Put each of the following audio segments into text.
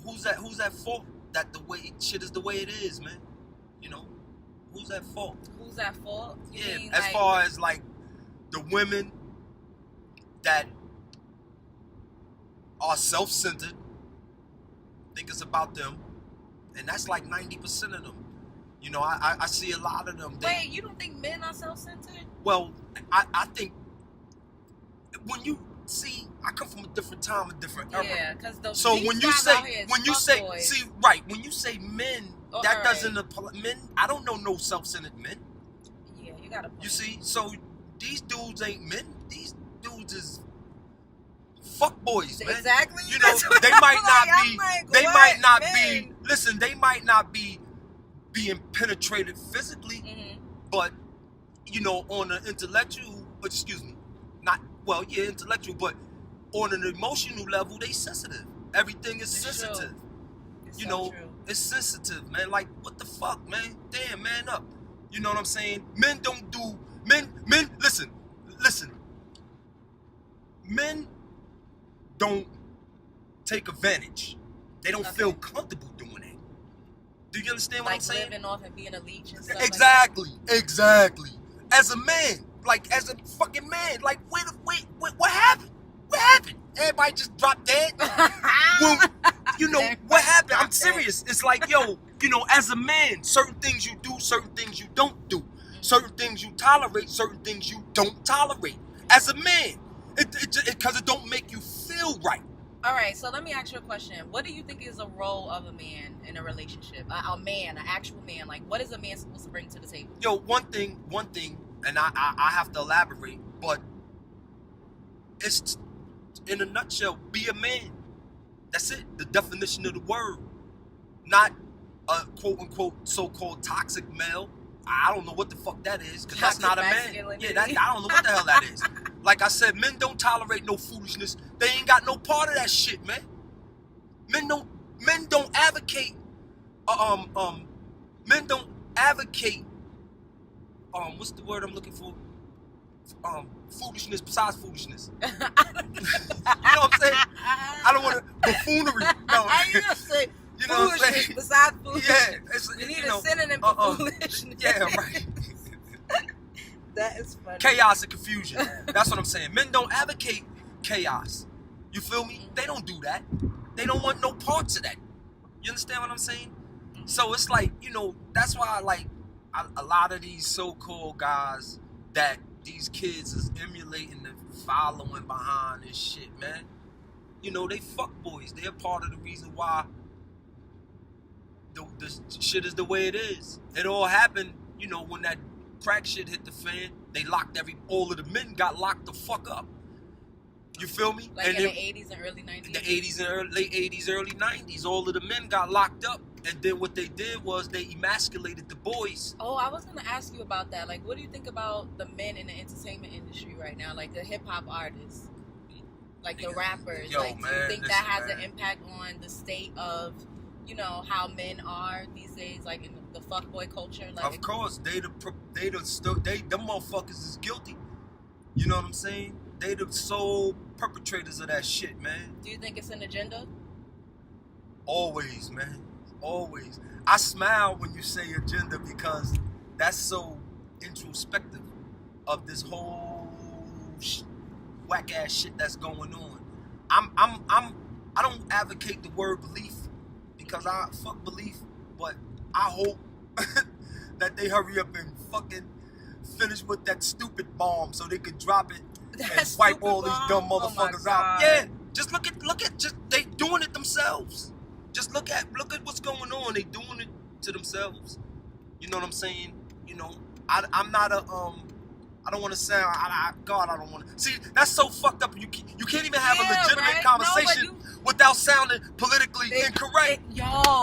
who's at fault that the way shit is the way it is, man? You know, who's at fault? Who's at fault? You mean, as far as like the women that are self-centered, think it's about them, and that's like 90% of them. You know, I see a lot of them. Wait, you don't think men are self-centered? Well, I think when you see, I come from a different time, a different era. Yeah, because so when you say, see, right, when you say men, that doesn't apply. Men, I don't know no self-centered men. Yeah, you gotta. You see, so these dudes ain't men. These dudes is fuck boys, man. Exactly. You know, they might not be. They might not be. Listen, they might not be being penetrated physically, but you know, on an intellectual, intellectual, but on an emotional level, they sensitive. Everything is sensitive. You know, it's sensitive, man. Like, what the fuck, man? Damn, man up. You know what I'm saying? Men don't do, listen. Men don't take advantage. They don't feel comfortable doing that. Do you understand what I'm saying? Like living off and being a leech and stuff. Exactly. As a man, like as a fucking man, like what happened? What happened? Everybody just dropped dead. Well, you know what happened? I'm serious. It's like, yo, you know, as a man, certain things you do, certain things you don't do, certain things you tolerate, certain things you don't tolerate. As a man, because it don't make you feel right. All right, so let me ask you a question. What do you think is the role of a man in a relationship? A man, an actual man. Like, what is a man supposed to bring to the table? Yo, one thing, and I have to elaborate, but it's, in a nutshell, be a man. That's it. The definition of the word. Not a quote-unquote so-called toxic male. I don't know what the fuck that is, because that's not a man. Yeah, I don't know what the hell that is. Like I said, men don't tolerate no foolishness. They ain't got no part of that shit, man. Men don't advocate what's the word I'm looking for? Foolishness besides foolishness. You know what I'm saying? I don't want to buffoonery. No. I used to say you know what I'm saying? Besides foolishness. Yeah, you need a synonym for foolishness. Yeah, right. That is funny. Chaos and confusion. That's what I'm saying. Men don't advocate chaos. You feel me? They don't do that. They don't want no parts of that. You understand what I'm saying? So it's like, you know, that's why I like a lot of these so-called guys that these kids is emulating and following behind this shit, man. You know, they fuck boys. They're part of the reason why the shit is the way it is. It all happened, you know, when that crack shit hit the fan. They locked all of the men got locked the fuck up. You feel me? Like and in the 80s and early 90s? The 80s and late 80s, early 90s. All of the men got locked up. And then what they did was they emasculated the boys. Oh, I was going to ask you about that. Like, what do you think about the men in the entertainment industry right now? Like, the hip-hop artists. Like, the rappers. Yo, like, man, do you think that has an impact on the state of, you know, how men are these days? Like, in the fuckboy culture? Like, of course. Them motherfuckers is guilty. You know what I'm saying? They the sole perpetrators of that shit, man. Do you think it's an agenda? Always, man. Always. I smile when you say agenda because that's so introspective of this whole whack ass shit that's going on. I don't advocate the word belief because I fuck belief, but I hope that they hurry up and fucking finish with that stupid bomb so they could drop it and wipe all these dumb motherfuckers out. Yeah, just look at just they doing it themselves. Just look at what's going on. They doing it to themselves. You know what I'm saying? You know, I'm not a I don't want to sound. I don't want to. See, that's so fucked up. You can't even have a legitimate conversation without sounding politically incorrect. You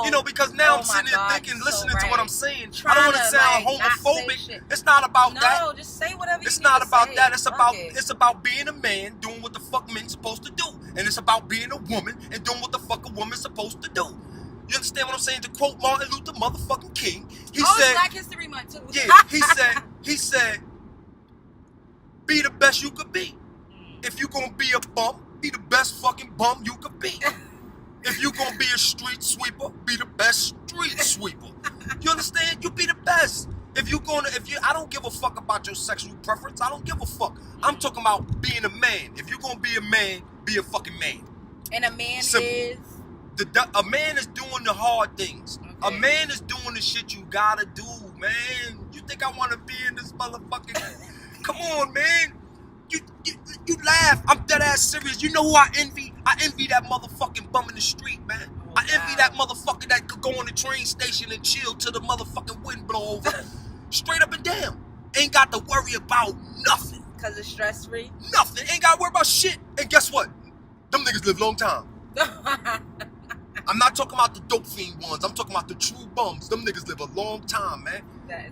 know, because now I'm sitting here thinking, listening to what I'm saying. I don't want to sound homophobic. It's not about that. No, just say whatever you It's need not to about say. that. It's about being a man doing what the fuck men's supposed to do, and it's about being a woman and doing what the fuck a woman's supposed to do. You understand what I'm saying? To quote Martin Luther motherfucking King, he said, Black History Month too. Yeah, he said, be the best you could be. If you're gonna be a bum, be the best fucking bum you could be. If you gonna be a street sweeper, be the best street sweeper. You understand? You be the best. I don't give a fuck about your sexual preference. I don't give a fuck. I'm talking about being a man. If you're gonna be a man, be a fucking man. And a man Simple. is? A man is doing the hard things. Okay. A man is doing the shit you gotta do, man. You think I wanna be in this motherfucking... Come on, man. You laugh. I'm dead ass serious. You know who I envy? I envy that motherfucking bum in the street, man. Oh, I envy wow. that motherfucker that could go on the train station and chill till the motherfucking wind blow over. Straight up and down. Ain't got to worry about nothing. Because it's stress free? Nothing. Ain't got to worry about shit. And guess what? Them niggas live long time. I'm not talking about the dope fiend ones. I'm talking about the true bums. Them niggas live a long time, man.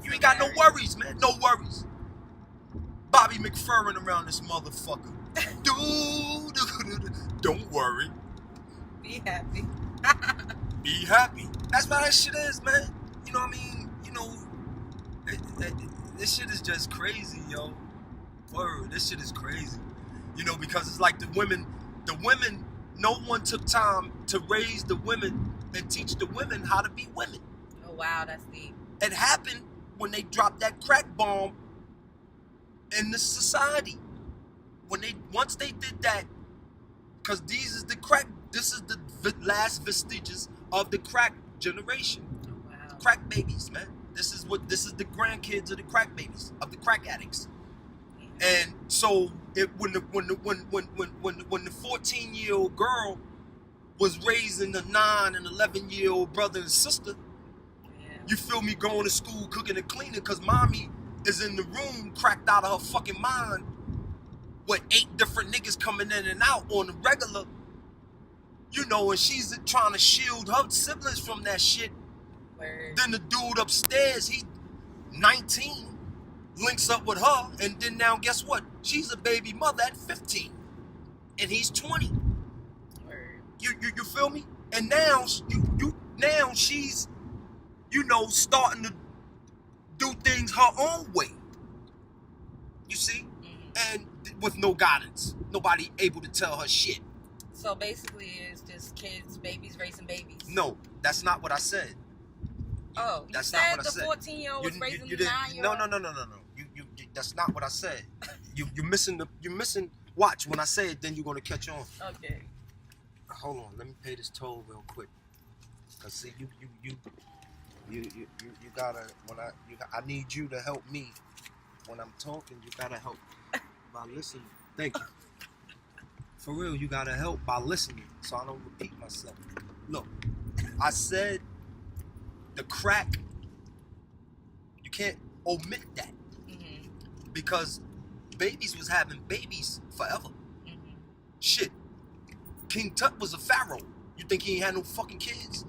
You ain't got no worries, man. No worries. Bobby McFerrin around this motherfucker. Don't worry. Be happy. Be happy. That's what that shit is, man. You know what I mean? You know, this shit is just crazy, yo. Word, this shit is crazy. You know, because it's like the women, no one took time to raise the women and teach the women how to be women. Oh, wow, that's deep. It happened when they dropped that crack bomb in the society. Once they did that, because this is the last vestiges of the crack generation. Oh, wow. Crack babies, man. This is the grandkids of the crack babies, of the crack addicts. And so when the 14-year-old girl was raising a 9 and 11-year-old brother and sister, you feel me, going to school, cooking and cleaning, because mommy is in the room cracked out of her fucking mind with 8 different niggas coming in and out on the regular, you know, and she's trying to shield her siblings from that shit. Word. Then the dude upstairs, he 19, links up with her, and then now guess what? She's a baby mother at 15, and he's 20. Word. You feel me? And now now she's, you know, starting to do things her own way. You see? And with no guidance. Nobody able to tell her shit. So basically it's just kids, babies raising babies. No, that's not what I said. Oh, that's you not said what I said. The 14-year-old was raising the 9-year-old? No. You that's not what I said. You're missing watch when I say it, then you're gonna catch on. Okay. Hold on, let me pay this toll real quick. Cause see you gotta I need you to help me when I'm talking. You gotta help by listening. Thank you. For real, you gotta help by listening so I don't repeat myself. Look, I said the crack. You can't omit that because babies was having babies forever. Shit, King Tut was a pharaoh. You think he ain't had no fucking kids?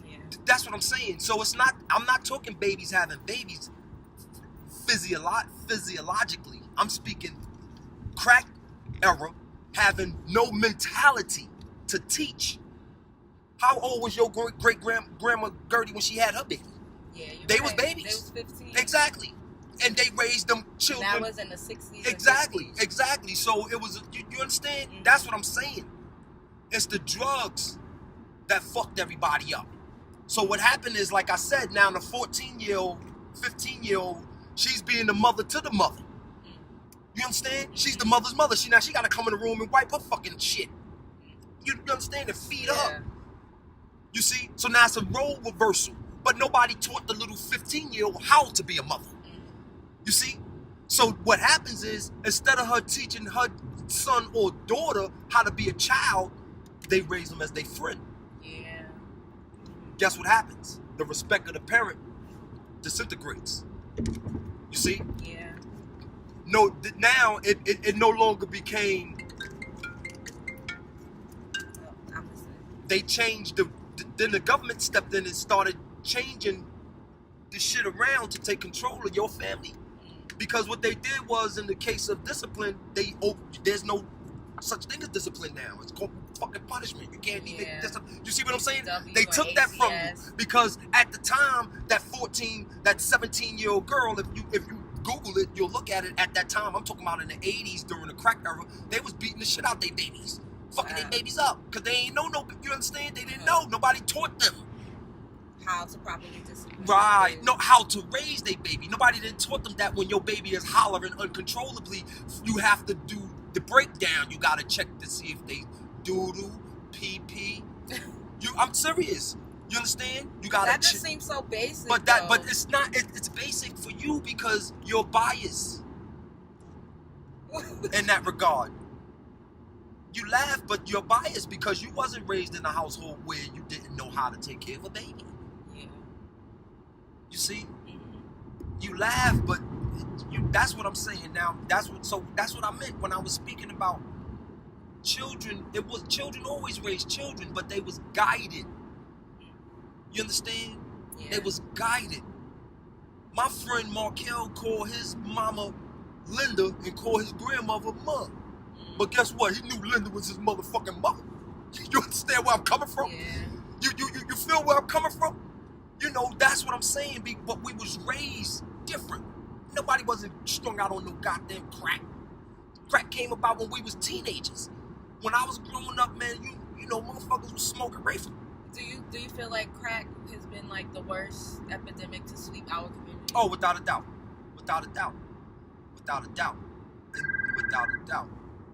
Yeah. That's what I'm saying. So it's not. I'm not talking babies having babies physiologically. I'm speaking crack era having no mentality to teach. How old was your great grandma Gertie when she had her baby? Yeah, they was babies. They was 15. Exactly. And they raised them children. And that was in the 60s. Exactly. So it was. You understand? That's what I'm saying. It's the drugs that fucked everybody up. So what happened is, like I said, now the 14-year-old, 15-year-old, she's being the mother to the mother. You understand? She's the mother's mother. She got to come in the room and wipe her fucking shit. You understand? And feed her. You see? So now it's a role reversal. But nobody taught the little 15-year-old how to be a mother. You see? So what happens is, instead of her teaching her son or daughter how to be a child, they raise them as their friend. Yeah. Guess what happens? The respect of the parent disintegrates. You see? Yeah. No, now it no longer became. They changed then the government stepped in and started changing the shit around to take control of your family. Because what they did was, in the case of discipline, there's no such thing as discipline now. It's called fucking punishment. You can't even discipline. You see what I'm saying? They took that from you because at the time, that 17-year-old girl, if you Google it, you'll look at it at that time. I'm talking about in the 80s during the crack era, they was beating the shit out their babies. fucking their babies up because they ain't know no. You understand? They didn't Uh-huh. know. Nobody taught them. How to properly discipline. Right. No, how to raise their baby. Nobody didn't taught them that when your baby is hollering uncontrollably, you have to do the breakdown. You gotta check to see if they doodle, pee pee. I'm serious. You understand? You gotta. That just seems so basic. But it's not. It's basic for you because you're biased in that regard. You laugh, but you're biased because you wasn't raised in a household where you didn't know how to take care of a baby. Yeah. You see? Mm-hmm. You laugh, but that's what I'm saying now. That's what I meant when I was speaking about children. It was children always raised children, but they was guided. You understand? Yeah. They was guided. My friend Markel called his mama Linda and called his grandmother Mom. But guess what? He knew Linda was his motherfucking mother. You understand where I'm coming from? Yeah. You feel where I'm coming from? You know, that's what I'm saying. But we was raised different. Nobody wasn't strung out on no goddamn crack. Crack came about when we was teenagers. When I was growing up, man, you know, motherfuckers was smoking reefer. Do you feel like crack has been like the worst epidemic to sweep our community? Oh, without a doubt. Without a doubt. Without a doubt. Without a doubt.